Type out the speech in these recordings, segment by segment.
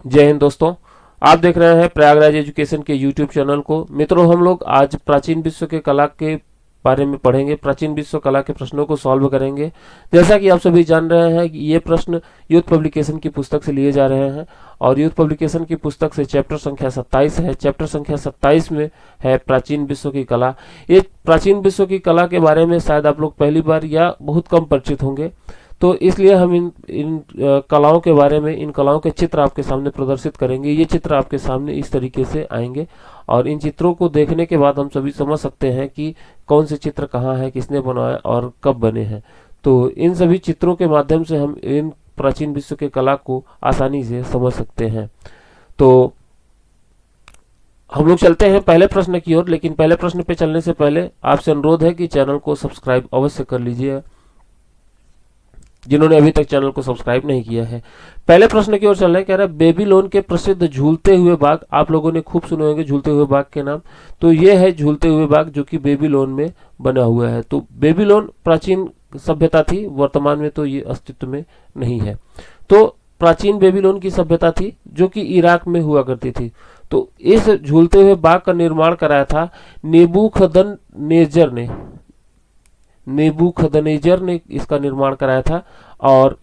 जय हिंद दोस्तों। आप देख रहे हैं प्रयागराज एजुकेशन के YouTube चैनल को। मित्रों, हम लोग आज प्राचीन विश्व के कला के बारे में पढ़ेंगे। प्राचीन विश्व कला के प्रश्नों को सॉल्व करेंगे। जैसा कि आप सभी जान रहे हैं कि ये प्रश्न यूथ पब्लिकेशन की पुस्तक से लिए जा रहे हैं और यूथ पब्लिकेशन की पुस्तक से चैप्टर संख्या 27 है। चैप्टर संख्या 27 में है प्राचीन विश्व की कला। ये प्राचीन विश्व की कला के बारे में शायद आप लोग पहली बार या बहुत कम परिचित होंगे, तो इसलिए हम इन कलाओं के बारे में, इन कलाओं के चित्र आपके सामने प्रदर्शित करेंगे। ये चित्र आपके सामने इस तरीके से आएंगे और इन चित्रों को देखने के बाद हम सभी समझ सकते हैं कि कौन से चित्र कहाँ है, किसने बनाया और कब बने हैं। तो इन सभी चित्रों के माध्यम से हम इन प्राचीन विश्व के कला को आसानी से समझ सकते हैं। तो हम लोग चलते हैं पहले प्रश्न की ओर, लेकिन पहले प्रश्न पे चलने से पहले आपसे अनुरोध है कि चैनल को सब्सक्राइब अवश्य कर लीजिए, जिन्होंने अभी तक चैनल को सब्सक्राइब नहीं किया है। पहले प्रश्न की ओर चल रहे हैं। कह रहा है बेबीलोन के प्रसिद्ध झूलते हुए बाग। आप लोगों ने खूब सुने होंगे झूलते हुए बाग के नाम। तो ये है झूलते हुए बाग जो कि बेबीलोन में बना हुआ है। तो बेबीलोन प्राचीन सभ्यता थी, वर्तमान में तो ये अस्तित्व में नहीं है। तो प्राचीन बेबीलोन की सभ्यता थी जो कि इराक में हुआ करती थी। तो इस झूलते हुए बाग का निर्माण कराया था नेबूखदनेजर ने इसका निर्माण कराया था। और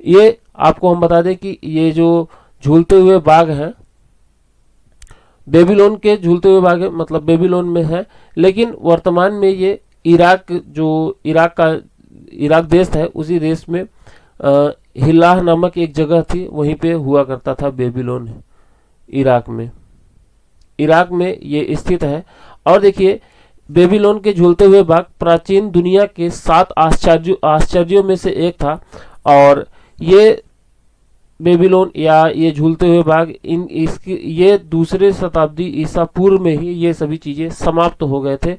ये आपको हम बता दें कि ये जो झूलते हुए बाग हैं, बेबीलोन के झूलते हुए बाग है, मतलब बेबीलोन में है, लेकिन वर्तमान में ये इराक देश है, उसी देश में हिल्लाह नामक एक जगह थी, वहीं पे हुआ करता था बेबीलोन। इराक में ये स्थित है। और देखिए, बेबीलोन के झूलते हुए बाग प्राचीन दुनिया के 7 आश्चर्यों में से एक था। और ये बेबीलोन या ये झूलते हुए बाग ये दूसरे शताब्दी ईसा पूर्व में ही ये सभी चीजें समाप्त हो गए थे।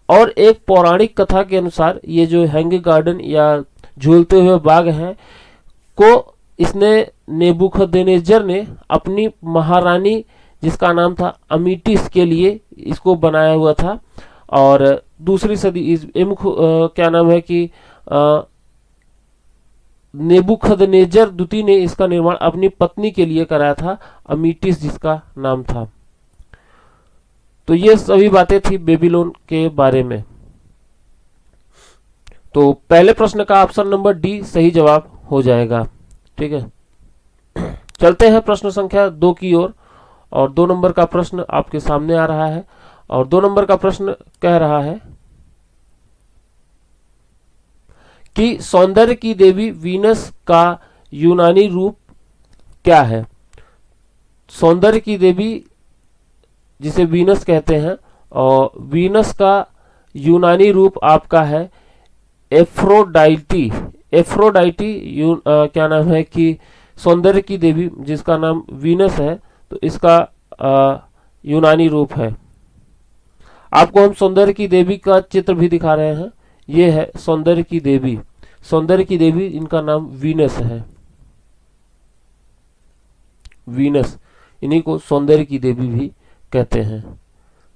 और एक पौराणिक कथा के अनुसार ये जो हैंगिंग गार्डन या झूलते हुए बाग हैं को इसने नेबूखदनेस्सर ने अपनी महारानी, जिसका नाम था अमीटिस, के लिए इसको बनाया हुआ था। और दूसरी सदी क्या नाम है कि नेबूखदनेस्सर द्वितीय ने इसका निर्माण अपनी पत्नी के लिए कराया था, अमीटिस जिसका नाम था। तो ये सभी बातें थी बेबीलोन के बारे में। तो पहले प्रश्न का ऑप्शन नंबर डी सही जवाब हो जाएगा। ठीक है, चलते हैं प्रश्न संख्या 2 की ओर। और 2 नंबर का प्रश्न आपके सामने आ रहा है। और 2 नंबर का प्रश्न कह रहा है कि सौंदर्य की देवी वीनस का यूनानी रूप क्या है। सौंदर्य की देवी जिसे वीनस कहते हैं, और वीनस का यूनानी रूप आपका है एफ्रोडाइटी। क्या नाम है कि सौंदर्य की देवी जिसका नाम वीनस है, तो इसका यूनानी रूप है। आपको हम सौंदर्य की देवी का चित्र भी दिखा रहे हैं। ये है सौंदर्य की देवी। सौंदर्य की देवी, इनका नाम वीनस है। वीनस, इन्हीं को सौंदर्य की देवी भी कहते हैं।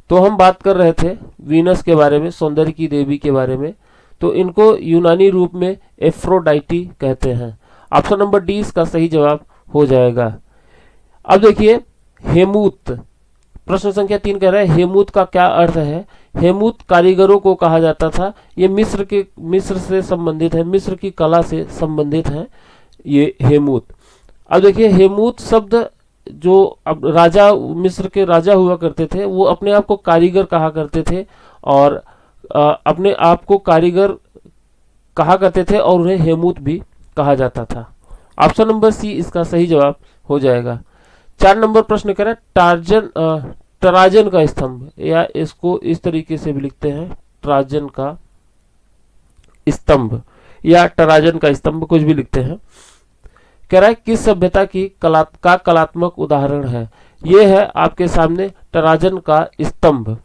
तो हम बात कर रहे थे वीनस के बारे में, सौंदर्य की देवी के बारे में। तो इनको यूनानी रूप में एफ्रोडाइटी कहते हैं। ऑप्शन नंबर डी इसका सही जवाब हो जाएगा। अब देखिए, हेमूत, प्रश्न संख्या 3 कह रहा है हेमूत का क्या अर्थ है। हेमूत कारीगरों को कहा जाता था। ये मिस्र से संबंधित है, मिस्र की कला से संबंधित है ये हेमूत। अब देखिए, हेमूत शब्द जो अब मिस्र के राजा हुआ करते थे, वो अपने आप को कारीगर कहा करते थे और अपने आप को कारीगर कहा करते थे और उन्हें हेमूत भी कहा जाता था। ऑप्शन नंबर सी इसका सही जवाब हो जाएगा। 4 नंबर प्रश्न कह रहा है टराजन का स्तंभ, या इसको इस तरीके से भी लिखते हैं ट्राजन का स्तंभ या टराजन का स्तंभ, कुछ भी लिखते हैं। कह रहा है किस सभ्यता की कलात्मक उदाहरण है। यह है आपके सामने टराजन का स्तंभ।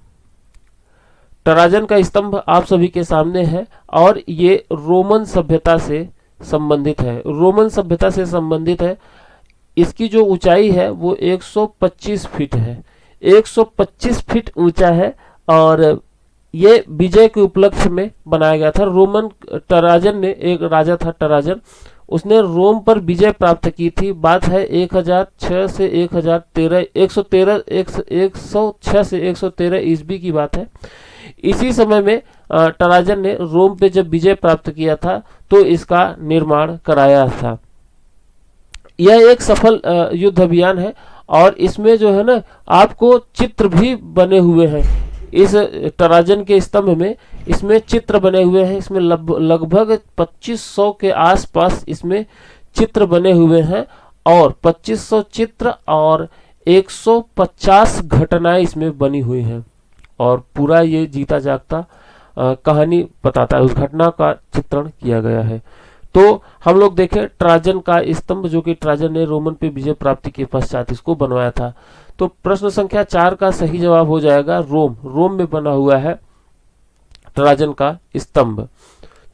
टराजन का स्तंभ आप सभी के सामने है और ये रोमन सभ्यता से संबंधित है। रोमन सभ्यता से संबंधित है। इसकी जो ऊंचाई है वो 125 फीट है। 125 फीट ऊंचा है और ये विजय के उपलक्ष्य में बनाया गया था। रोमन टराजन ने, एक राजा था टराजन, उसने रोम पर विजय प्राप्त की थी। बात है 1006 से 1013 106 से 113 ईस्वी की बात है। इसी समय में ट्राजन ने रोम पे जब विजय प्राप्त किया था तो इसका निर्माण कराया था। यह एक सफल युद्ध अभियान है और इसमें जो है ना आपको चित्र भी बने हुए हैं। इस ट्राजन के स्तंभ में इसमें चित्र बने हुए हैं। इसमें लगभग 2500 के आसपास इसमें चित्र बने हुए हैं और 2500 चित्र और 150 घटनाएं इसमें बनी हुई हैं और पूरा ये जीता जागता कहानी बताता है, उस घटना का चित्रण किया गया है। तो हम लोग देखें ट्राजन का स्तंभ, जो कि ट्राजन ने रोमन पे विजय प्राप्ति के पश्चात इसको बनवाया था। तो प्रश्न संख्या 4 का सही जवाब हो जाएगा रोम। रोम में बना हुआ है ट्राजन का स्तंभ।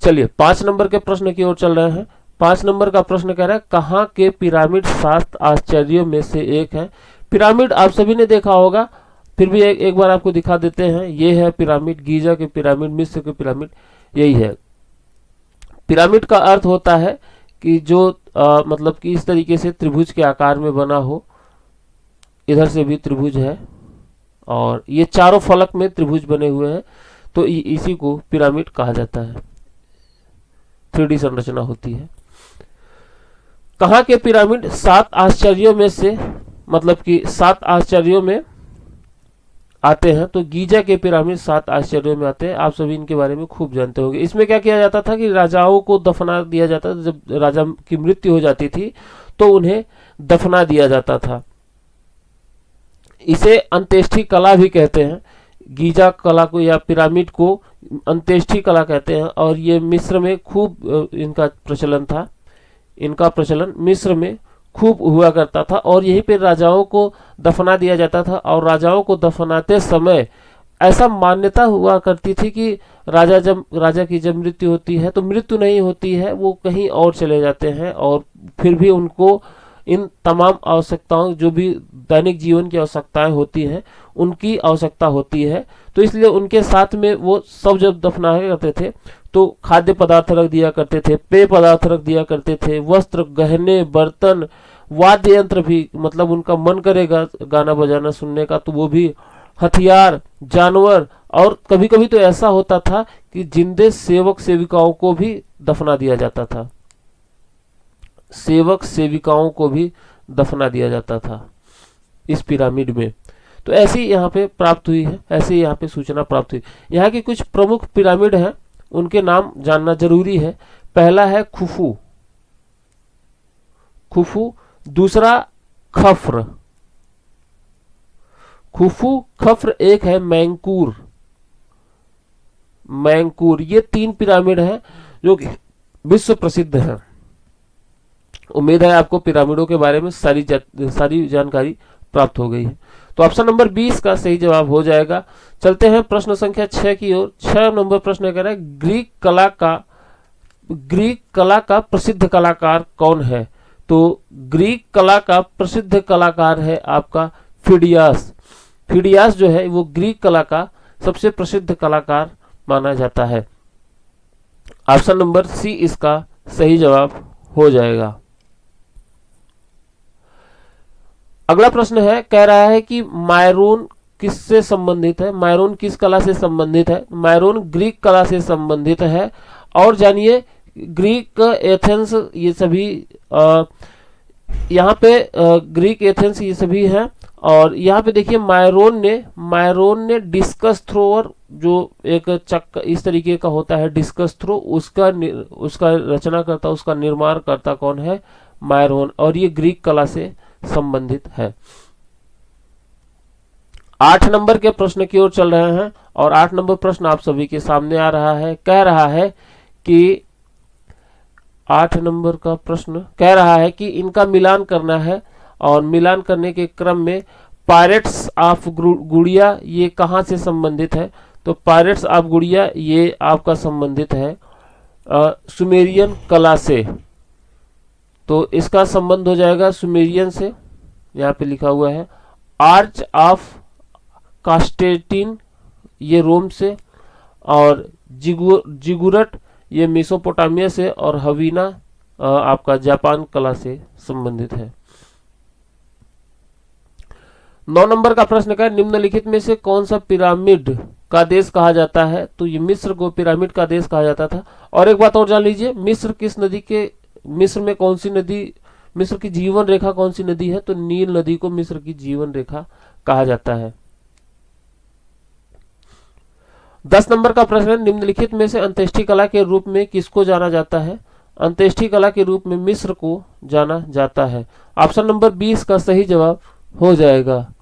चलिए 5 नंबर के प्रश्न की ओर चल रहे हैं। 5 नंबर का प्रश्न कह रहा है कहाँ के पिरामिड 7 आश्चर्यों में से एक है। पिरामिड आप सभी ने देखा होगा, फिर भी एक बार आपको दिखा देते हैं। ये है पिरामिड, गीजा के पिरामिड, मिस्र के पिरामिड, यही है। पिरामिड का अर्थ होता है कि जो मतलब कि इस तरीके से त्रिभुज के आकार में बना हो। इधर से भी त्रिभुज है और ये चारों फलक में त्रिभुज बने हुए हैं, तो इसी को पिरामिड कहा जाता है। 3D संरचना होती है। कहाँ के पिरामिड 7 आश्चर्यों में से, मतलब कि 7 आश्चर्यों में आते हैं, तो गीजा के पिरामिड 7 आश्चर्यों में आते हैं। आप सभी इनके बारे में खूब जानते होंगे। इसमें क्या किया जाता था कि राजाओं को दफना दिया जाता था। जब राजा की मृत्यु हो जाती थी तो उन्हें दफना दिया जाता था। इसे अंत्येष्टि कला भी कहते हैं। गीजा कला को या पिरामिड को अंत्येष्टि कला कहते हैं और ये मिस्र में खूब इनका प्रचलन था। इनका प्रचलन मिस्र में खूब हुआ करता था और यहीं पे राजाओं को दफना दिया जाता था। और राजाओं को दफनाते समय ऐसा मान्यता हुआ करती थी कि राजा की जब मृत्यु होती है तो मृत्यु नहीं होती है, वो कहीं और चले जाते हैं और फिर भी उनको इन तमाम आवश्यकताओं, जो भी दैनिक जीवन की आवश्यकताएं होती हैं, उनकी आवश्यकता होती है। तो इसलिए उनके साथ में वो सब जब दफनाया करते थे तो खाद्य पदार्थ रख दिया करते थे, पेय पदार्थ रख दिया करते थे, वस्त्र, गहने, बर्तन, वाद्य यंत्र भी, मतलब उनका मन करेगा गाना बजाना सुनने का तो वो भी, हथियार, जानवर, और कभी कभी तो ऐसा होता था कि जिंदे सेवक सेविकाओं को भी दफना दिया जाता था। सेवक सेविकाओं को भी दफना दिया जाता था इस पिरामिड में। तो ऐसी यहाँ पे प्राप्त हुई है, ऐसी यहाँ पे सूचना प्राप्त हुई। यहाँ की कुछ प्रमुख पिरामिड हैं, उनके नाम जानना जरूरी है। पहला है खुफू, खुफू। दूसरा खफ्र, खुफू, खफ्र। एक है मैंकूर, मैंकूर। ये 3 पिरामिड हैं जो कि विश्व प्रसिद्ध हैं। उम्मीद है आपको पिरामिडों के बारे में सारी जानकारी प्राप्त हो गई है। तो ऑप्शन नंबर 20 का सही जवाब हो जाएगा। चलते हैं प्रश्न संख्या 6 की ओर। 6 नंबर प्रश्न कह रहा है ग्रीक कला का प्रसिद्ध कलाकार कौन है। तो ग्रीक कला का प्रसिद्ध कलाकार है आपका फिडियास। फिडियास जो है वो ग्रीक कला का सबसे प्रसिद्ध कलाकार माना जाता है। ऑप्शन नंबर सी इसका सही जवाब हो जाएगा। अगला प्रश्न है, कह रहा है कि मायरोन किससे संबंधित है। मायरोन किस कला से संबंधित है। मायरोन ग्रीक कला से संबंधित है। और जानिए ग्रीक, एथेंस, ये सभी यहाँ पे ग्रीक, एथेंस ये सभी हैं। और यहाँ पे देखिए मायरोन ने डिस्कस थ्रोअर, जो एक चक्कर इस तरीके का होता है डिस्कस थ्रो, उसका रचना करता, उसका निर्माण करता कौन है, मायरोन। और ये ग्रीक कला से संबंधित है। 8 नंबर के प्रश्न की ओर चल रहे हैं और 8 नंबर प्रश्न आप सभी के सामने आ रहा है। कह रहा है कि 8 नंबर का प्रश्न कह रहा है कि इनका मिलान करना है और मिलान करने के क्रम में पायरेट्स ऑफ गुड़िया ये कहां से संबंधित है। तो पायरेट्स ऑफ गुड़िया ये आपका संबंधित है सुमेरियन कला से। तो इसका संबंध हो जाएगा सुमेरियन से। यहाँ पे लिखा हुआ है आर्च ऑफ कास्टेटिन ये रोम से, और जिगुरट ये मेसोपोटामिया से, और हवीना आपका जापान कला से संबंधित है। 9 नंबर का प्रश्न का निम्नलिखित में से कौन सा पिरामिड का देश कहा जाता है? तो ये मिस्र को पिरामिड का देश कहा जाता था। और एक बात और जान लीजिए, मिस्र में कौन सी नदी, मिस्र की जीवन रेखा कौन सी नदी है? तो नील नदी को मिस्र की जीवन रेखा कहा जाता है। 10 नंबर का प्रश्न है निम्नलिखित में से अंत्येष्टि कला के रूप में किसको जाना जाता है? अंत्येष्टि कला के रूप में मिस्र को जाना जाता है। ऑप्शन नंबर 20 का सही जवाब हो जाएगा।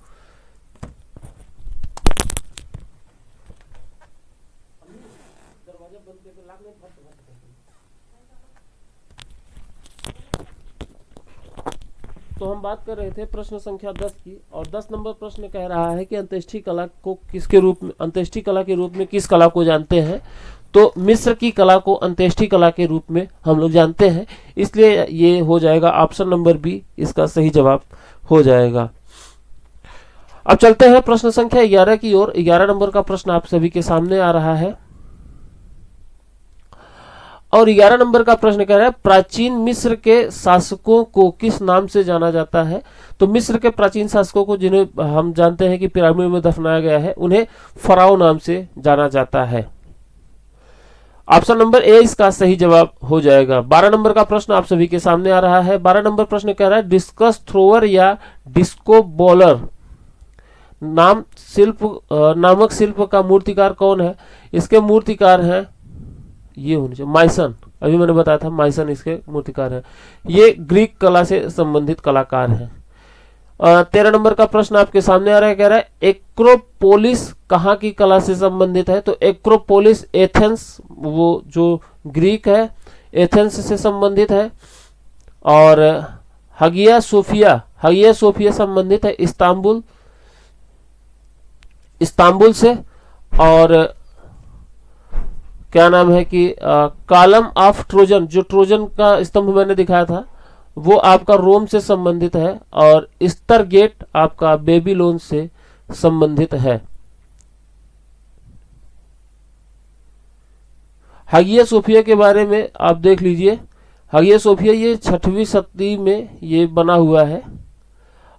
तो हम बात कर रहे थे प्रश्न संख्या 10 की, और 10 नंबर प्रश्न कह रहा है कि अंत्येष्टि कला को किसके रूप में, अंत्येष्टि कला के रूप में किस कला को जानते हैं? तो मिस्र की कला को अंत्येष्टि कला के रूप में हम लोग जानते हैं, इसलिए ये हो जाएगा ऑप्शन नंबर बी, इसका सही जवाब हो जाएगा। अब चलते हैं प्रश्न संख्या 11 की ओर। 11 नंबर का प्रश्न आप सभी के सामने आ रहा है, और 11 नंबर का प्रश्न कह रहा है प्राचीन मिस्र के शासकों को किस नाम से जाना जाता है? तो मिस्र के प्राचीन शासकों को, जिन्हें हम जानते हैं कि पिरामिड में दफनाया गया है, उन्हें फराओ नाम से जाना जाता है। ऑप्शन नंबर ए इसका सही जवाब हो जाएगा। 12 नंबर का प्रश्न आप सभी के सामने आ रहा है। 12 नंबर प्रश्न कह रहा है डिस्कस थ्रोवर या डिस्को बॉलर नामक शिल्प का मूर्तिकार कौन है? इसके मूर्तिकार हैं, ये होने चाहिए माइसन, अभी मैंने बताया था माइसन इसके मूर्तिकार हैं। ये ग्रीक कला से संबंधित कलाकार हैं। 13 नंबर का प्रश्न आपके सामने आ रहा है, कह रहा है एक्रोपोलिस कहाँ की कला से संबंधित है? तो एक्रोपोलिस एथेंस, वो जो ग्रीक है, एथेंस से संबंधित है। और हगिया सोफिया संबंधित है इस्तांबुल से। और क्या नाम है कि कॉलम ऑफ ट्रोजन, जो ट्रोजन का स्तंभ मैंने दिखाया था, वो आपका रोम से संबंधित है। और इस्तर गेट आपका बेबीलोन से संबंधित है। हागिया सोफिया के बारे में आप देख लीजिए। हागिया सोफिया ये 6वीं शताब्दी में ये बना हुआ है,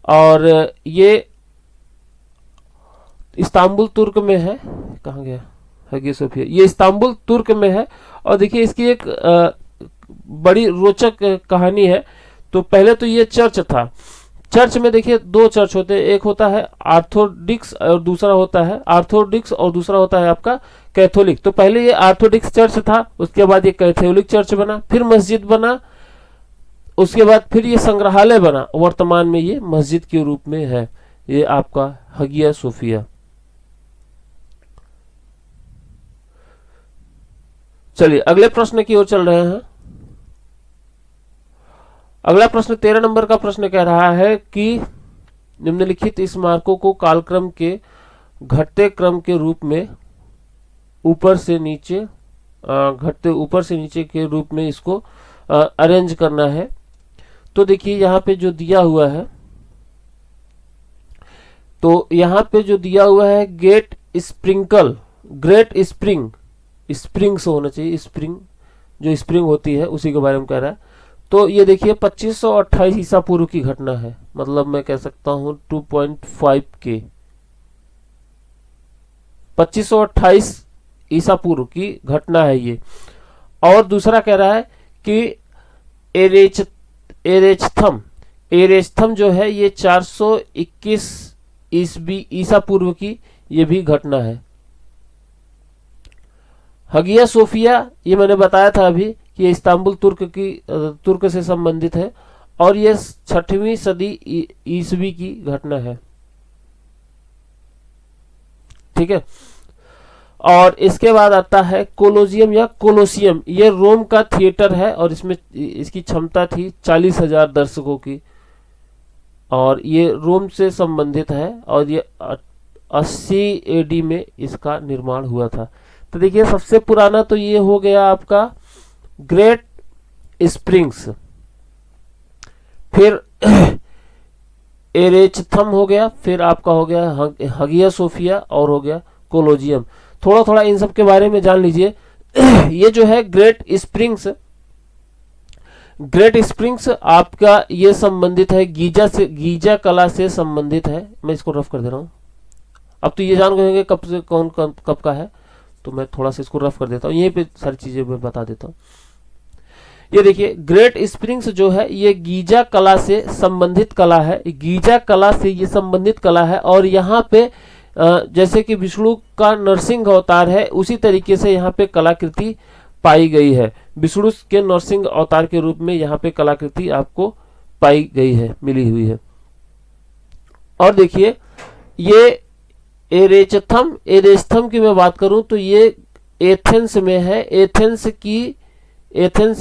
और ये इस्तांबुल तुर्क में है। कहाँ गया हागिया सोफिया? ये इस्तांबुल तुर्क में है। और देखिए इसकी एक बड़ी रोचक कहानी है। तो पहले तो ये चर्च था। चर्च में देखिए 2 चर्च होते हैं, एक होता है ऑर्थोडॉक्स और दूसरा होता है आपका कैथोलिक। तो पहले ये ऑर्थोडॉक्स चर्च था, उसके बाद ये कैथोलिक चर्च बना, फिर मस्जिद बना, उसके बाद फिर ये संग्रहालय बना, वर्तमान में ये मस्जिद के रूप में है। ये आपका हागिया सोफिया। चलिए अगले प्रश्न की ओर चल रहे हैं। अगला प्रश्न 13 नंबर का प्रश्न कह रहा है कि निम्नलिखित स्मारकों को कालक्रम के घटते क्रम के रूप में ऊपर से नीचे के रूप में इसको अरेंज करना है। तो देखिए यहाँ पे जो दिया हुआ है, तो यहाँ पे जो दिया हुआ है ग्रेट स्प्रिंग से होना चाहिए, जो स्प्रिंग होती है उसी के बारे में कह रहा है। तो ये देखिए 2528 ईसा पूर्व की घटना है, मतलब मैं कह सकता हूं 2.5 के 2528 ईसा पूर्व की घटना है ये। और दूसरा कह रहा है कि एरेचथम जो है ये 421 ईसा पूर्व की ये भी घटना है। हागिया सोफिया ये मैंने बताया था अभी कि ये इस्तांबुल तुर्क से संबंधित है, और ये 6वीं सदी ईसवी की घटना है। ठीक है। और इसके बाद आता है कोलोसियम। ये रोम का थिएटर है, और इसमें इसकी क्षमता थी 40,000 दर्शकों की, और ये रोम से संबंधित है, और ये 80 एडी में इसका निर्माण हुआ था। तो देखिए सबसे पुराना तो ये हो गया आपका ग्रेट स्प्रिंग्स, फिर एरेचथम हो गया, फिर आपका हो गया हागिया सोफिया, और हो गया कोलोजियम। थोड़ा थोड़ा इन सब के बारे में जान लीजिए। ये जो है ग्रेट ग्रेट स्प्रिंग्स आपका ये संबंधित है गीजा से, गीजा कला से संबंधित है। मैं इसको रफ कर दे रहा हूं। अब तो ये जान गए होंगे कब से कौन कब का है, तो मैं थोड़ा सा इसको रफ कर देता हूँ, यहीं पे सारी चीजें मैं बता देता हूँ। ये देखिए ग्रेट स्प्रिंग्स जो है ये गीजा कला से संबंधित कला है, गीजा कला से ये संबंधित कला है। और यहाँ पे जैसे कि विष्णु का नरसिंह अवतार है उसी तरीके से यहाँ पे कलाकृति पाई गई है। विष्णु के नरसिंह अवतार के रूप में यहाँ पे कलाकृति आपको पाई गई है, मिली हुई है। और देखिए ये एरेस्थम की मैं बात करूं तो ये एथेंस में है, एथेंस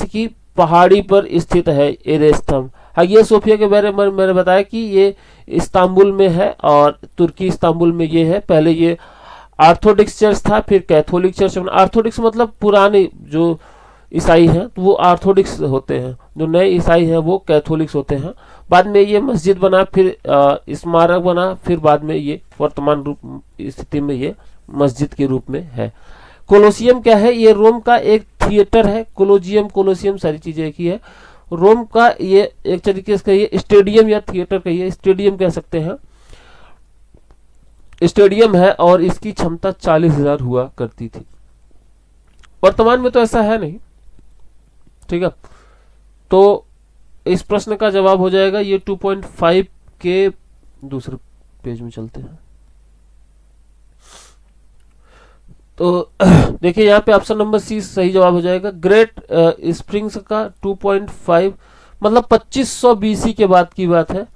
की पहाड़ी पर स्थित है एरेस्थम। हागिया सोफिया के बारे में मैंने बताया कि ये इस्तांबुल में है और तुर्की इस्तांबुल में ये है। पहले ये ऑर्थोडॉक्स चर्च था, फिर कैथोलिक चर्च। ऑर्थोडॉक्स मतलब पुराने जो ईसाई हैं तो वो ऑर्थोडॉक्स होते हैं, जो नए ईसाई हैं वो कैथोलिक्स होते हैं। बाद में ये मस्जिद बना, फिर स्मारक बना, फिर बाद में ये वर्तमान रूप स्थिति में ये मस्जिद के रूप में है। कोलोसियम क्या है? ये रोम का एक थिएटर है। कोलोसियम सारी चीजें एक ही है। रोम का ये एक तरीके से कहिए स्टेडियम या थिएटर कहिए, स्टेडियम कह सकते हैं, स्टेडियम है और इसकी क्षमता 40,000 हुआ करती थी। वर्तमान में तो ऐसा है नहीं, ठीक है। तो इस प्रश्न का जवाब हो जाएगा ये 2.5 के दूसरे पेज में चलते हैं। तो देखिए यहाँ पे ऑप्शन नंबर सी सही जवाब हो जाएगा। ग्रेट स्प्रिंग्स का 2.5 मतलब 2500 बीसी के बाद की बात है,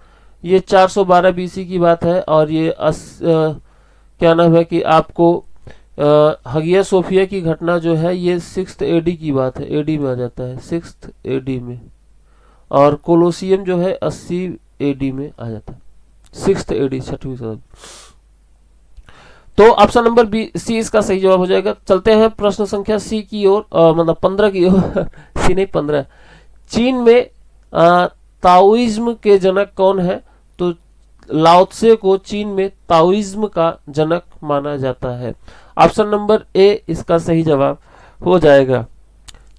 ये 412 बीसी की बात है। और ये क्या नाम है कि आपको हगिया सोफिया की घटना जो है ये 6th AD की बात है, AD में आ जाता है 6th AD में। और कोलोसियम जो है 80 AD में आ जाता है, 6th AD 6वीं सदी। तो ऑप्शन नंबर बी सी इसका सही जवाब हो जाएगा। चलते हैं प्रश्न संख्या सी की ओर, मतलब 15 की ओर सी नहीं 15। चीन में ताओइज्म के जनक कौन है? तो लाओ त्से को चीन में ताओइज्म का जनक माना जाता है। ऑप्शन नंबर ए इसका सही जवाब हो जाएगा।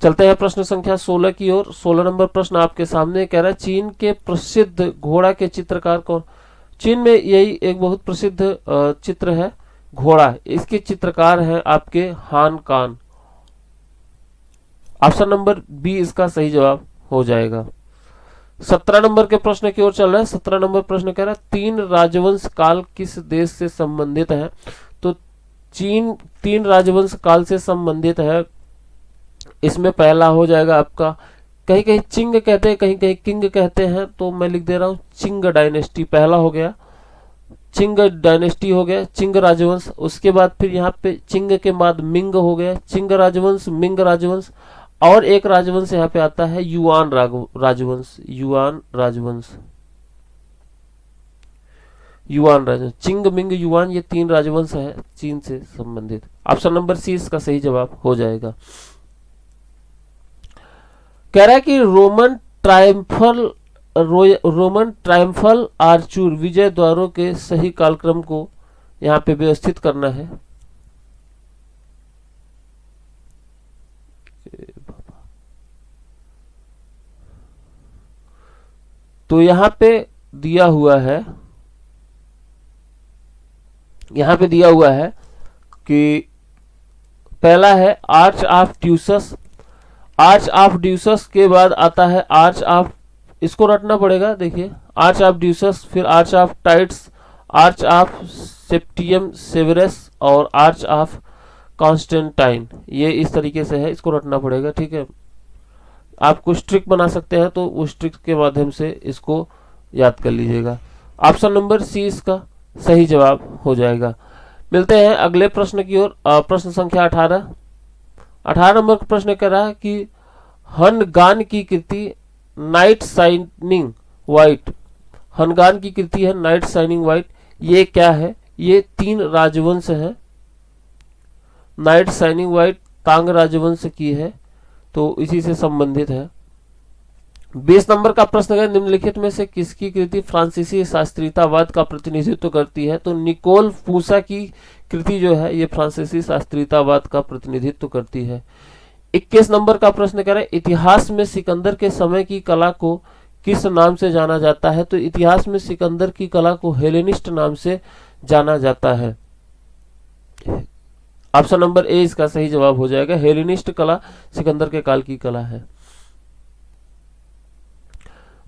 चलते हैं प्रश्न संख्या 16 की ओर। 16 नंबर प्रश्न आपके सामने कह रहा है चीन के प्रसिद्ध घोड़ा के चित्रकार कौन? चीन में यही एक बहुत प्रसिद्ध चित्र है घोड़ा, इसके चित्रकार हैं आपके हान कान। ऑप्शन नंबर बी इसका सही जवाब हो जाएगा। 17 नंबर के प्रश्न की ओर चल रहा है। 17 नंबर प्रश्न कह रहा है 3 राजवंश काल किस देश से संबंधित है? तो चीन 3 राजवंश काल से संबंधित है। इसमें पहला हो जाएगा आपका, कहीं कहीं चिंग कहते हैं, कहीं कहीं किंग कहते हैं, तो मैं लिख दे रहा हूं चिंग डायनेस्टी पहला हो गया, चिंग डायनेस्टी हो गया, चिंग राजवंश। उसके बाद फिर यहाँ पे चिंग के बाद मिंग हो गया, चिंग राजवंश, मिंग राजवंश। और एक राजवंश यहाँ पे आता है युआन राजवंश, युआन राजवंश, युआन राजवंश। चिंग, मिंग, युआन ये 3 राजवंश है चीन से संबंधित। ऑप्शन नंबर सी इसका सही जवाब हो जाएगा। कह रहा है कि रोमन ट्रायम्फल आर्चूर विजय द्वारों के सही कालक्रम को यहाँ पे व्यवस्थित करना है। तो यहाँ पे दिया हुआ है, यहाँ पे दिया हुआ है कि पहला है आर्च ऑफ ड्यूसस। आर्च ऑफ ड्यूसस के बाद आता है आर्च ऑफ, इसको रटना पड़ेगा, देखिए आर्च ऑफ ड्यूसस, फिर arch of Titus, arch of Septimius Severus और आर्च ऑफ कॉन्स्टेंटाइन। ये इस तरीके से है, इसको रटना पड़ेगा, ठीक है। आप कुछ ट्रिक बना सकते हैं तो उस ट्रिक के माध्यम से इसको याद कर लीजिएगा। ऑप्शन नंबर सी इसका सही जवाब हो जाएगा। मिलते हैं अगले प्रश्न की ओर। प्रश्न संख्या 18। 18 नंबर का प्रश्न कह रहा है कि हनगान की कृति नाइट शाइनिंग व्हाइट, हनगान की कृति है नाइट शाइनिंग व्हाइट, ये क्या है? ये 3 राजवंश है। नाइट शाइनिंग व्हाइट तांग राजवंश की है, तो इसी से संबंधित है। 20 नंबर का प्रश्न है निम्नलिखित में से किसकी कृति फ्रांसीसी शास्त्रीयतावाद का प्रतिनिधित्व करती है? तो निकोल फूसा की कृति जो है ये फ्रांसीसी शास्त्रीयतावाद का प्रतिनिधित्व करती है। 21 नंबर का प्रश्न कह रहे हैं इतिहास में सिकंदर के समय की कला को किस नाम से जाना जाता है? तो इतिहास में सिकंदर की कला को हेलेनिस्ट नाम से जाना जाता है। ऑप्शन नंबर ए इसका सही जवाब हो जाएगा। हेलेनिस्ट कला सिकंदर के काल की कला है।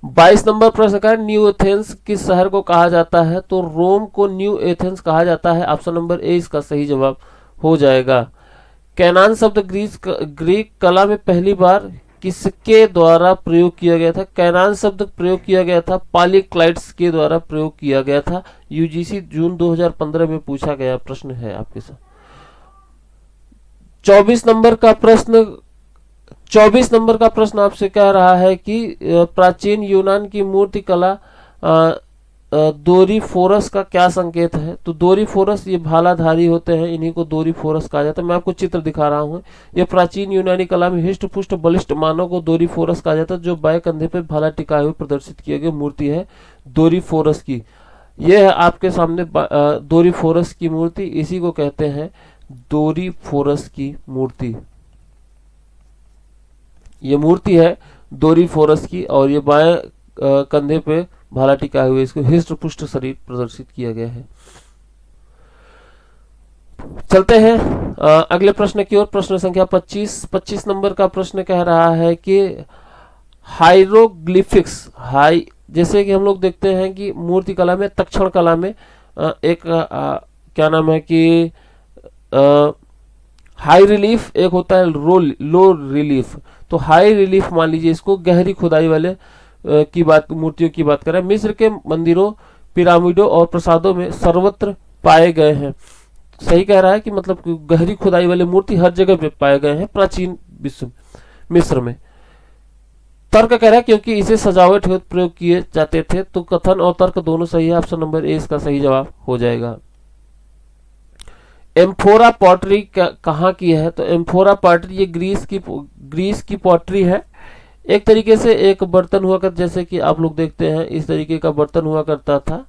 22 नंबर प्रश्न का न्यू एथेंस किस शहर को कहा जाता है? तो रोम को न्यू एथेंस कहा जाता है। ऑप्शन नंबर ए इसका सही जवाब हो जाएगा। कैनान शब्द ग्रीक कला में पहली बार किसके द्वारा प्रयोग किया गया था? कैनान शब्द प्रयोग किया गया था पॉलीक्लाइट्स के द्वारा प्रयोग किया गया था। यूजीसी जून 2015 में पूछा गया प्रश्न है आपके साथ। 24 नंबर का प्रश्न 24 नंबर का प्रश्न आपसे कह रहा है कि प्राचीन यूनान की मूर्ति कला दोरीफोरस का क्या संकेत है? तो दोरीफोरस ये भालाधारी होते हैं, इन्हीं को दोरीफोरस कहा जाता है। मैं आपको चित्र दिखा रहा हूँ। ये प्राचीन यूनानी कला में हिष्ट पुष्ट बलिष्ठ मानव को दोरीफोरस कहा जाता है। जो बाएं कंधे पर भाला टिकाए हुए प्रदर्शित किए गए मूर्ति है दोरीफोरस की। यह है आपके सामने दोरीफोरस की मूर्ति, इसी को कहते हैं दोरीफोरस की मूर्ति। ये मूर्ति है दोरीफोरस की और ये बाएं कंधे पे भाला टिकाए हुए इसको हिष्ट पुष्ट शरीर प्रदर्शित किया गया है। चलते हैं अगले प्रश्न की ओर। प्रश्न संख्या 25 नंबर का प्रश्न कह रहा है कि हाइरोग्लिफिक्स जैसे कि हम लोग देखते हैं कि मूर्ति कला में तक्षण कला में एक क्या नाम है कि हाई रिलीफ एक होता है लो रिलीफ। तो हाई रिलीफ मान लीजिए इसको गहरी खुदाई वाले की बात मूर्तियों की बात करें। मिस्र के मंदिरों पिरामिडों और प्रसादों में सर्वत्र पाए गए हैं। सही कह रहा है कि मतलब गहरी खुदाई वाले मूर्ति हर जगह पे पाए गए हैं प्राचीन विश्व मिस्र में। तर्क कह रहा है क्योंकि इसे सजावट हेतु प्रयोग किए जाते थे। तो कथन और तर्क दोनों सही है। ऑप्शन नंबर ए इसका सही जवाब हो जाएगा। एम्फोरा पॉटरी कहाँ की है? तो एम्फोरा पॉटरी ये ग्रीस की पॉटरी है। एक तरीके से एक बर्तन हुआ कर, जैसे कि आप लोग देखते हैं इस तरीके का बर्तन हुआ करता था,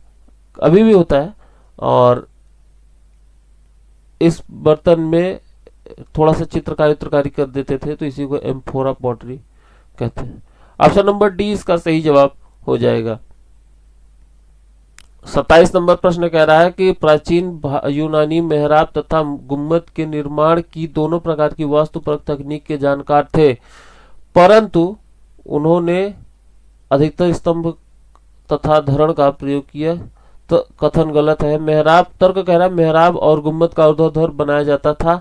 अभी भी होता है। और इस बर्तन में थोड़ा सा चित्रकारी कर देते थे, तो इसी को एम्फोरा पॉटरी कहते हैं। ऑप्शन नंबर डी इसका सही जवाब हो जाएगा। 27 नंबर प्रश्न कह रहा है कि प्राचीन यूनानी मेहराब तथा गुम्बद के निर्माण की दोनों प्रकार की वास्तुपरक तकनीक के जानकार थे, परंतु उन्होंने अधिकतर स्तंभ तथा धरण का प्रयोग किया। तो कथन गलत है। मेहराब तर्क कह रहा है मेहराब और गुम्बद का ऊर्ध्वाधर बनाया जाता था,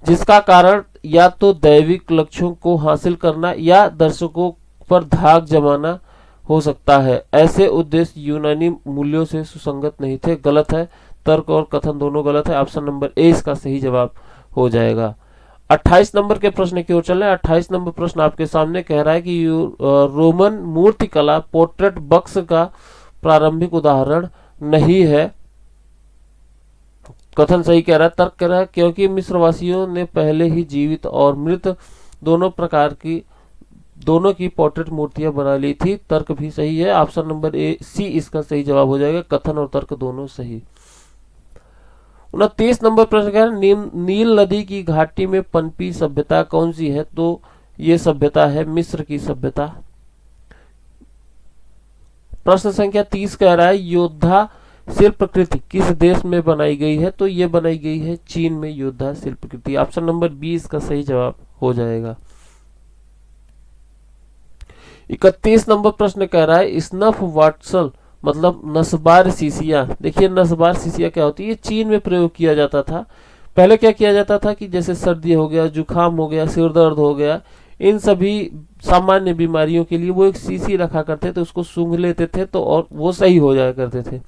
जिसका कारण या तो दैविक लक्ष्यों को हासिल करना या दर्शकों पर धाक जमाना हो सकता है। ऐसे उद्देश्य यूनानी मूल्यों से सुसंगत नहीं थे। गलत है। तर्क और कथन दोनों गलत है। ऑप्शन नंबर ए इसका सही जवाब हो जाएगा। 28 नंबर के प्रश्न की ओर चल रहे हैं। 28 नंबर प्रश्न आपके सामने कह रहा है कि रोमन मूर्ति कला पोर्ट्रेट बक्स का प्रारंभिक उदाहरण नहीं है। कथन सही कह रहा है। तर्क कह रहा है क्योंकि मिस्रवासियों ने पहले ही जीवित और मृत दोनों की पोर्ट्रेट मूर्तियां बना ली थी। तर्क भी सही है। ऑप्शन नंबर ए सी इसका सही जवाब हो जाएगा। कथन और तर्क दोनों सही। 29 नंबर प्रश्न है नील नदी की घाटी में पनपी सभ्यता कौन सी है? तो ये सभ्यता है मिस्र की सभ्यता। प्रश्न संख्या 30 कह रहा है योद्धा शिल्पकृति किस देश में बनाई गई है? तो ये बनाई गई है चीन में योद्धा शिल्पकृति। ऑप्शन नंबर बी इसका सही जवाब हो जाएगा। 31 नंबर प्रश्न कह रहा है स्नफ वाटसल मतलब नस्बार शीशिया। देखिए नस्बार शीशिया क्या होती है? ये चीन में प्रयोग किया जाता था। पहले क्या किया जाता था कि जैसे सर्दी हो गया, जुकाम हो गया, सिर दर्द हो गया, इन सभी सामान्य बीमारियों के लिए वो एक शीशी रखा करते थे, उसको सूंघ लेते थे तो और वो सही हो जाया करते थे।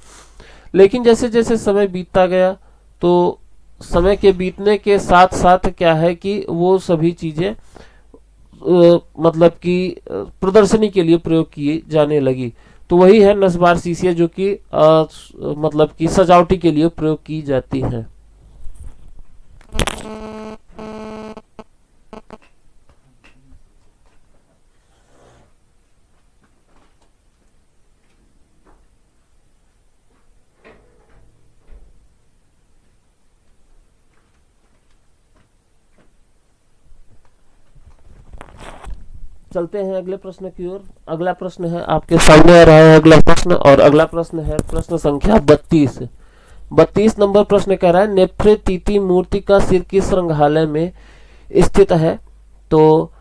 लेकिन जैसे जैसे समय बीतता गया तो समय के बीतने के साथ साथ क्या है कि वो सभी चीजें मतलब कि प्रदर्शनी के लिए प्रयोग की जाने लगी। तो वही है नस्बार शीशियां जो कि मतलब कि सजावटी के लिए प्रयोग की जाती हैं। चलते हैं अगले प्रश्न की ओर। अगला प्रश्न है आपके सामने आ रहा है अगला प्रश्न, और अगला प्रश्न है प्रश्न संख्या 32। 32 नंबर प्रश्न कह रहा है नेफ्रेतीति मूर्ति का सिर किस संग्रहालय में स्थित है। तो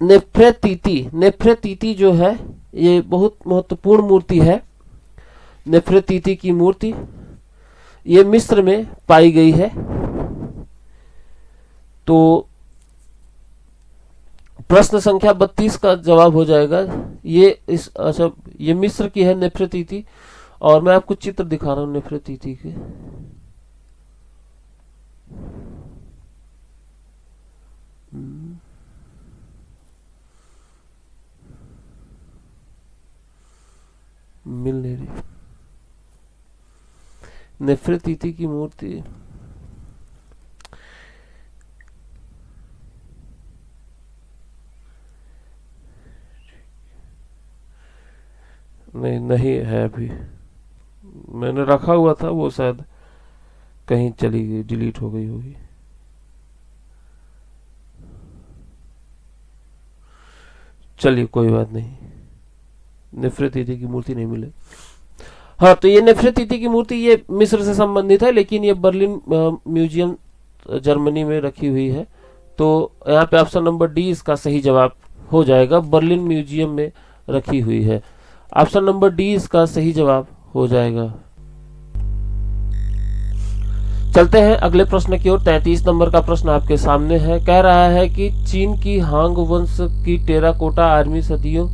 नेफ्रेतीति जो है ये बहुत महत्वपूर्ण मूर्ति है। नेफ्रेतीति की मूर्ति ये मिस्र में पाई गई है। तो प्रश्न संख्या 32 का जवाब हो जाएगा अच्छा ये मिस्र की है नेफ्रेतीति, और मैं आपको चित्र दिखा रहा हूं नेफ्रेतीति के। मिल नहीं रही नेफ्रेतीति की मूर्ति। नहीं है अभी, मैंने रखा हुआ था, वो शायद कहीं चली गई, डिलीट हो गई होगी। चलिए कोई बात नहीं, नेफ्रेतीति की मूर्ति नहीं मिले। हाँ, तो ये नेफ्रेतीति की मूर्ति ये मिस्र से संबंधित है, लेकिन ये बर्लिन म्यूजियम जर्मनी में रखी हुई है। तो यहाँ पे ऑप्शन नंबर डी इसका सही जवाब हो जाएगा, बर्लिन म्यूजियम में रखी हुई है। ऑप्शन नंबर डी इसका सही जवाब हो जाएगा। चलते हैं अगले प्रश्न की ओर। 33 नंबर का प्रश्न आपके सामने है। कह रहा है कि चीन की हांग वंश की टेराकोटा आर्मी सदियों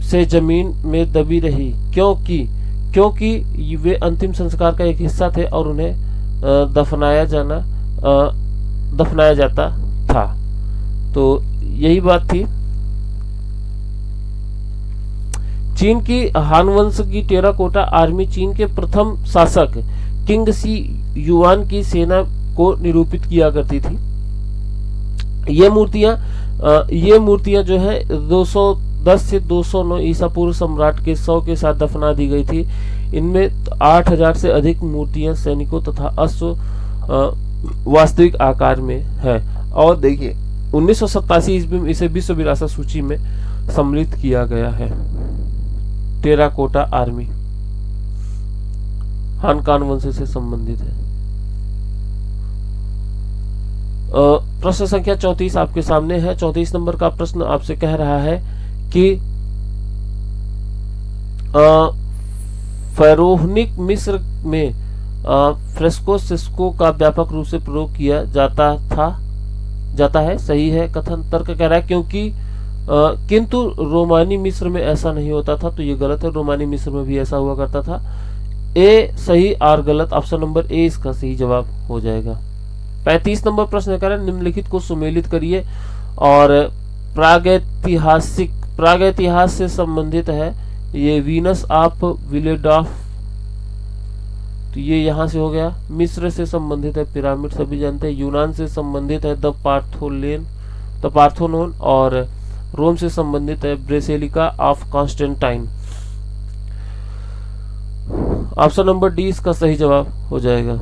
से जमीन में दबी रही क्योंकि वे अंतिम संस्कार का एक हिस्सा थे और उन्हें दफनाया जाता था। तो यही बात थी। चीन की हान वंश की टेराकोटा आर्मी चीन के प्रथम शासक किंग सी युआन की सेना को निरूपित किया करती थी। ये मूर्तियां जो है 210 से 209 ईसा पूर्व सम्राट के 100 के साथ दफना दी गई थी। इनमें 8000 से अधिक मूर्तियां सैनिकों तथा अश्व वास्तविक आकार में है। और देखिए 1987 ईस्वी में इसे विश्व विरासत सूची में सम्मिलित किया गया है। टेराकोटा आर्मी हानकान वंश से संबंधित है। प्रश्न संख्या 34 आपके सामने है। 34 नंबर का प्रश्न आपसे कह रहा है कि फैरोहनिक मिस्र में फ्रेस्को सिस्को का व्यापक रूप से प्रयोग किया जाता है। सही है कथन। तर्क कह रहा है क्योंकि किंतु रोमानी मिस्र में ऐसा नहीं होता था। तो ये गलत है, रोमानी मिस्र में भी ऐसा हुआ करता था। ए सही और गलत, ऑप्शन नंबर ए इसका सही जवाब हो जाएगा। 35 नंबर प्रश्न करें निम्नलिखित को सुमेलित करिए और प्रागैतिहास से संबंधित है। ये वीनस ऑफ विलेडॉफ, तो ये यहां से हो गया। मिस्र से संबंधित है पिरामिड, सभी जानते हैं। यूनान से संबंधित है द पार्थेनोन, और रोम से संबंधित है basilica of Constantine. Option number D इसका सही जवाब हो जाएगा।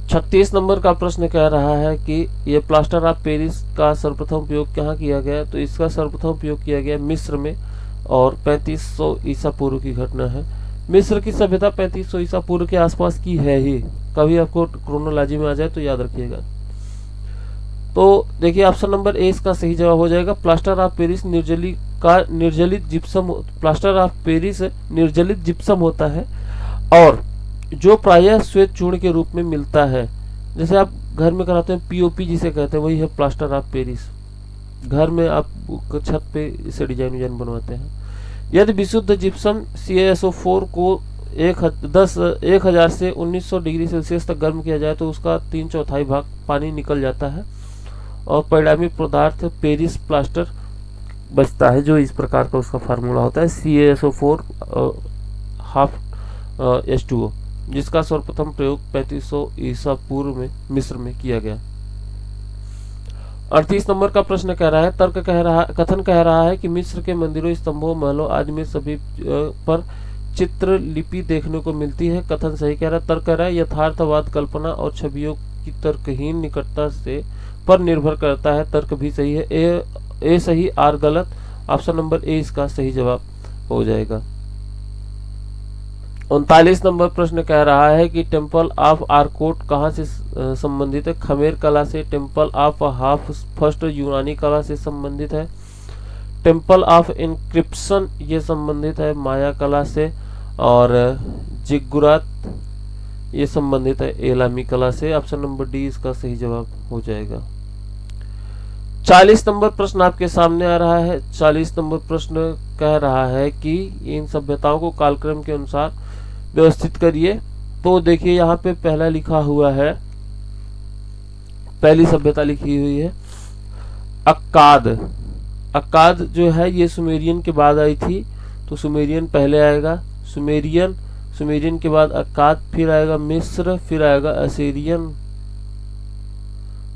36 नंबर का प्रश्न कह रहा है कि ये प्लास्टर ऑफ पेरिस का सर्वप्रथम उपयोग कहाँ किया गया। तो इसका सर्वप्रथम उपयोग किया गया मिस्र में, और 3500 ईसा पूर्व की घटना है। मिस्र की सभ्यता 3500 ईसा पूर्व के आसपास की है ही, कभी आपको क्रोनोलॉजी में आ जाए तो याद रखिएगा। तो देखिए ऑप्शन नंबर ए इसका सही जवाब हो जाएगा। प्लास्टर ऑफ पेरिस निर्जलित जिप्सम होता है, और जो प्रायः श्वेत चूर्ण के रूप में मिलता है। जैसे आप घर में कराते हैं पीओपी जिसे कहते हैं, वही है प्लास्टर ऑफ पेरिस। घर में आप छत पे इसे डिजाइन बनवाते हैं। यदि विशुद्ध जिप्सम CaSO4 को 1000 से 1900 डिग्री सेल्सियस तक गर्म किया जाए तो उसका 3/4 भाग पानी निकल जाता है, और परिणामी पदार्थ पेरिस प्लास्टर बचता है, जो इस प्रकार का उसका फार्मूला होता है CaSO4 H2O, जिसका सर्वप्रथम प्रयोग 3500 ईसा पूर्व में मिस्र में किया गया। 38 नंबर का प्रश्न कह रहा है, कथन कह रहा है कि मिस्र के मंदिरों, स्तंभों, महलों आदि में सभी पर चित्र लिपि देखने को मिलती है। कथन सही कह रहा है। तर्क कह रहा है यथार्थवाद, कल्पना और छवियों की तर्कहीन निकटता से पर निर्भर करता है। तर्क भी सही है। ए सही, आर गलत। ऑप्शन नंबर ए इसका सही जवाब हो जाएगा। 39 नंबर प्रश्न कह रहा है कि टेम्पल ऑफ आर्कोट कहाँ से संबंधित है? खमेर कला से। टेम्पल ऑफ हाफ फर्स्ट यूनानी कला से संबंधित है। टेम्पल ऑफ इंक्रिप्शन ये संबंधित है माया कला से। और जिगुरात ये संबंधित है एलामी कला से। ऑप्शन नंबर डी इसका सही जवाब हो जाएगा। 40 नंबर प्रश्न आपके सामने आ रहा है। 40 नंबर प्रश्न कह रहा है कि इन सभ्यताओं को कालक्रम के अनुसार व्यवस्थित करिए। तो देखिए यहाँ पे पहला लिखा हुआ है, पहली सभ्यता लिखी हुई है अक्काद। अक्काद जो है ये सुमेरियन के बाद आई थी, तो सुमेरियन पहले आएगा। सुमेरियन के बाद अक्काद, फिर आएगा मिस्र, फिर आएगा असीरियन।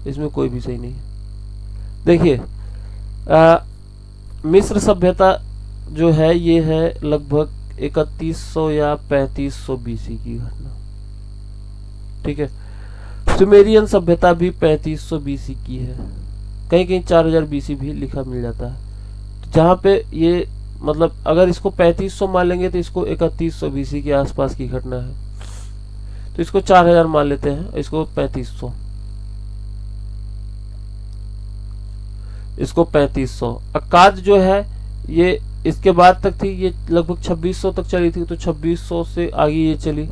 इसमें कोई भी सही नहीं है। देखिए मिस्र सभ्यता जो है ये है लगभग 3100 या 3500 बीसी की घटना। ठीक है। सुमेरियन सभ्यता भी 3500 बीसी की है। कहीं कहीं 4000 बीसी भी लिखा मिल जाता है। तो जहाँ पे ये मतलब अगर इसको 3500 मान लेंगे तो इसको 3100 बीसी के आसपास की घटना है। तो इसको 4000 मान लेते हैं, इसको 3500, इसको 3500। अक्काद जो है ये इसके बाद तक थी, ये लगभग 2600 तक चली थी, तो 2600 से आगे ये चली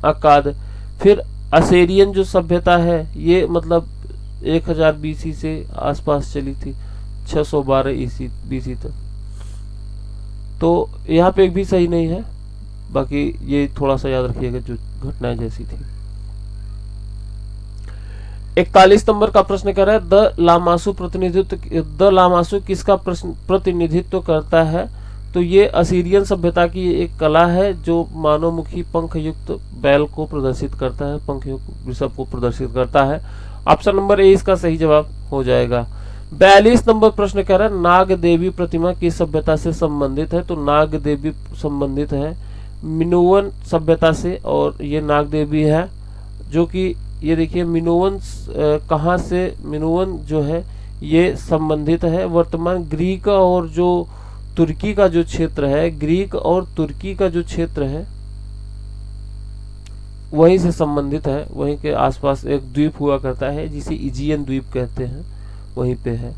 अक्काद। फिर असेरियन जो सभ्यता है ये मतलब 1000 बीसी से आसपास चली थी, 612 बीसी तक। तो यहाँ पे एक भी सही नहीं है, बाकी ये थोड़ा सा याद रखिएगा जो घटनाएं जैसी थी। 41 नंबर का प्रश्न कह रहा है द लामासु किसका प्रतिनिधित्व करता है? तो ये असीरियन सभ्यता की एक कला है जो मानवमुखी पंख युक्त बैल को प्रदर्शित करता है, पंख युक्त वृषभ को प्रदर्शित करता है। ऑप्शन नंबर ए इसका सही जवाब हो जाएगा। 42 नंबर प्रश्न कह रहा है नाग देवी प्रतिमा किस सभ्यता से संबंधित है? तो नाग देवी संबंधित है मिनोवन सभ्यता से, और ये नाग देवी है जो कि ये देखिए मिनोवन कहाँ से, मिनोवन जो है ये संबंधित है वर्तमान ग्रीक और जो तुर्की का जो क्षेत्र है, ग्रीक और तुर्की का जो क्षेत्र है वहीं से संबंधित है। वहीं के आसपास एक द्वीप हुआ करता है जिसे इजियन द्वीप कहते हैं, वहीं पे है,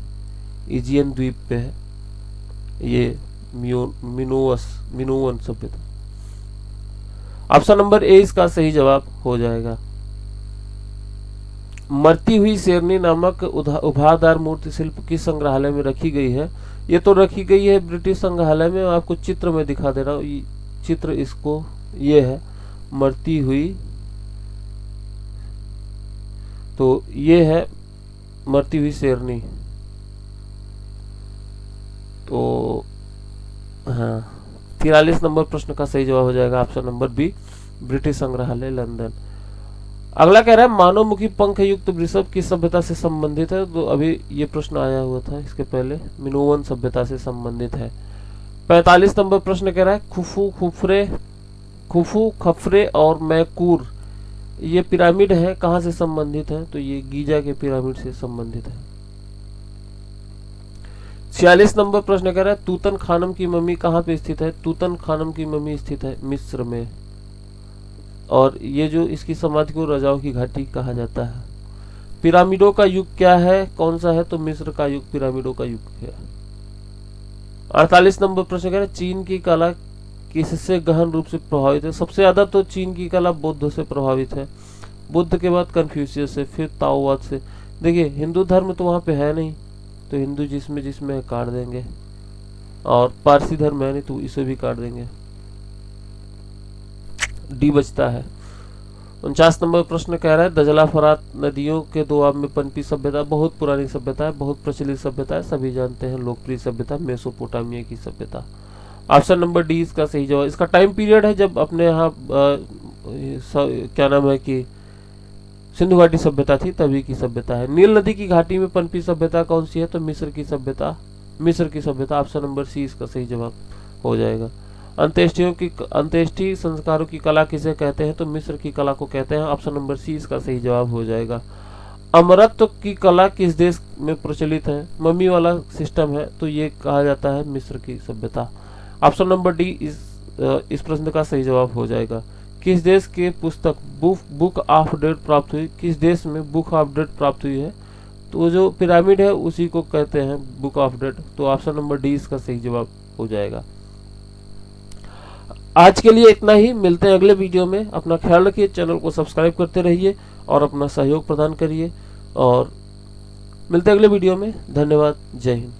इजियन द्वीप पे है ये मिनोवन सभ्यता। ऑप्शन नंबर ए इसका सही जवाब हो जाएगा। मरती हुई शेरनी नामक उभारदार मूर्ति शिल्प किस संग्रहालय में रखी गई है? ये तो रखी गई है ब्रिटिश संग्रहालय में। आपको चित्र में दिखा दे रहा हूँ, चित्र इसको ये है मरती हुई, तो ये है मरती हुई शेरनी। तो हाँ 43 नंबर प्रश्न का सही जवाब हो जाएगा ऑप्शन नंबर बी, ब्रिटिश संग्रहालय लंदन। अगला कह रहा है मानवमुखी पंख युक्त वृषभ किस सभ्यता से संबंधित है? तो अभी ये प्रश्न आया हुआ था इसके पहले, मिनोवन सभ्यता से संबंधित है। 45 नंबर प्रश्न कह रहा है खुफू, खफरे और मैकूर ये पिरामिड है कहाँ से संबंधित है? तो ये गीजा के पिरामिड से संबंधित है। 46 नंबर प्रश्न कह रहा है तूतन खानम की मम्मी कहाँ पे स्थित है? तूतन खानम की मम्मी स्थित है मिस्र में, और ये जो इसकी समाधि को रजाओं की घाटी कहा जाता है। पिरामिडों का युग क्या है, कौन सा है? तो मिस्र का युग पिरामिडों का युग है। 48 नंबर प्रश्न कह रहे चीन की कला किससे गहन रूप से प्रभावित है? सबसे ज्यादा तो चीन की कला बौद्ध से प्रभावित है, बुद्ध के बाद कन्फ्यूशियस से, फिर ताओवाद से। देखिए हिंदू धर्म तो वहां पे है नहीं, तो हिंदू जिसमें है काट देंगे, और पारसी धर्म है नहीं तो इसे भी काट देंगे, डी बचता है। 49 नंबर प्रश्न कह रहा है दजला फरात नदियों के दोआब में पनपी सभ्यता बहुत पुरानी सभ्यता है, बहुत प्रचलित सभ्यता है, सभी जानते हैं, लोकप्रिय सभ्यता मेसोपोटामिया की सभ्यता। ऑप्शन नंबर डी इसका सही जवाब। इसका टाइम पीरियड है जब अपने यहाँ क्या नाम है कि सिंधु घाटी सभ्यता थी, तभी की सभ्यता है। नील नदी की घाटी में पनपी सभ्यता कौन सी है? तो मिस्र की सभ्यता, मिस्र की सभ्यता। ऑप्शन नंबर सी इसका सही जवाब हो जाएगा। अंत्येष्टि संस्कारों की कला किसे कहते हैं? तो मिस्र की कला को कहते हैं। ऑप्शन नंबर सी इसका सही जवाब हो जाएगा। अमरत्व की कला किस देश में प्रचलित है? मम्मी वाला सिस्टम है तो ये कहा जाता है मिस्र की सभ्यता। ऑप्शन नंबर डी इस प्रश्न का सही जवाब हो जाएगा। किस देश के पुस्तक बुक ऑफ डेट प्राप्त हुई? किस देश में बुक ऑफ डेट प्राप्त हुई है? तो जो पिरामिड है उसी को कहते हैं बुक ऑफ डेट। तो ऑप्शन नंबर डी इसका सही जवाब हो जाएगा। आज के लिए इतना ही, मिलते हैं अगले वीडियो में। अपना ख्याल रखिए, चैनल को सब्सक्राइब करते रहिए और अपना सहयोग प्रदान करिए, और मिलते हैं अगले वीडियो में। धन्यवाद। जय हिंद।